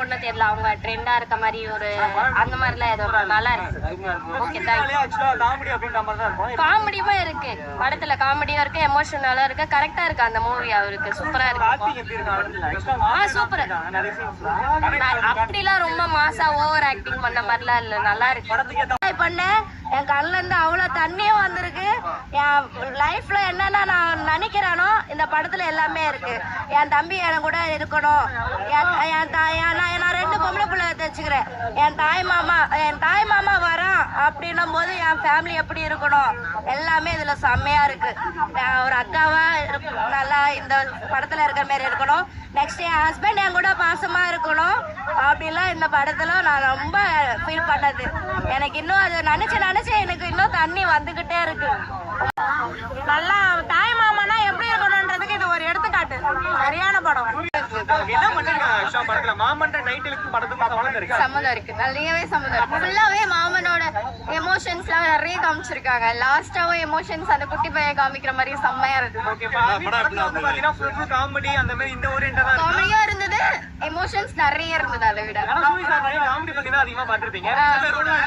ஒண்ணும் தெரியல. அவங்க ட்ரெண்டா இருக்க மாதிரி ஒரு அந்த மாதிரிலாம் எதுவும் நல்லா இருக்கு. ஓகே காமெடியும் இருக்கு படத்துல, காமெடியும் இருக்கு, எமோஷனலா இருக்கு, கரெக்டா இருக்கு அந்த மூவி. அவருக்கு சூப்பரா இருக்கு. சூப்பர். அப்படிலாம் ரொம்ப மாசா ஓவர் ஆக்டிங் பண்ண மாதிரிலாம் இல்ல, நல்லா இருக்கு. பண்ண என் கண்ணுல இருந்து அவ்வளவு தண்ணியும் வந்திருக்கு. என் லைஃப்ல என்னென்ன நான் நினைக்கிறானோ இந்த படத்துல எல்லாமே இருக்கு. என் தம்பி என் கூட இருக்கணும். நான் 2 பொம்பளை பிள்ளை வச்சுக்கிறேன். என் தாய் மாமா வரான் அப்படின்னும் போது என் ஃபேமிலி எப்படி இருக்கணும் எல்லாமே இதுல செம்மையா இருக்கு. ஒரு அக்காவா நல்லா இந்த படத்துல இருக்கிற மாதிரி இருக்கணும். நெக்ஸ்ட் என் ஹஸ்பண்ட் என் கூட பாசமா இருக்கணும். அப்படிலாம் இந்த படத்துல நான் ரொம்ப ஃபீல் பண்ணது. எனக்கு இன்னும் அது நினைச்சு எனக்கு இன்னும் தண்ணி வந்துகிட்டே இருக்கு. நல்லா தாய் மாமானா எப்படி இருக்கணும்ன்றதுக்கு இது ஒரு எடுத்துக்காட்டு. சரியான படம். சம்மதம் இருக்கு, நிறையவே சம்மதம் இருக்கு. ஃபுல்லாவே மாமனோட எமோஷன்ஸ் எல்லாம் நிறைய காமிச்சிருக்காங்க. லாஸ்டாவும் எமோஷன்ஸ் அந்த குட்டி பையன் காமிக்கிற மாதிரி செம்மையா இருக்கு. காமெடியா இருந்தது, எமோஷன்ஸ் நிறைய இருந்தது. அதை விட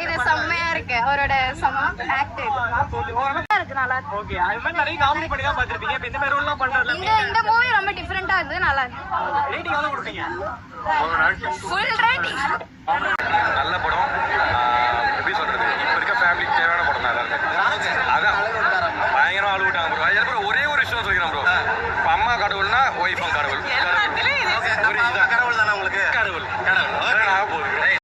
இது செம்மையா இருக்கு. அவரோட ஆக்ட் இருக்கு, நல்லா இருக்கு. இந்த மூவி ரொம்ப டிஃபரெண்டா இருக்கு, நல்லா இருக்கு. Full rating. நல்ல படம். எப்படி சொல்றது,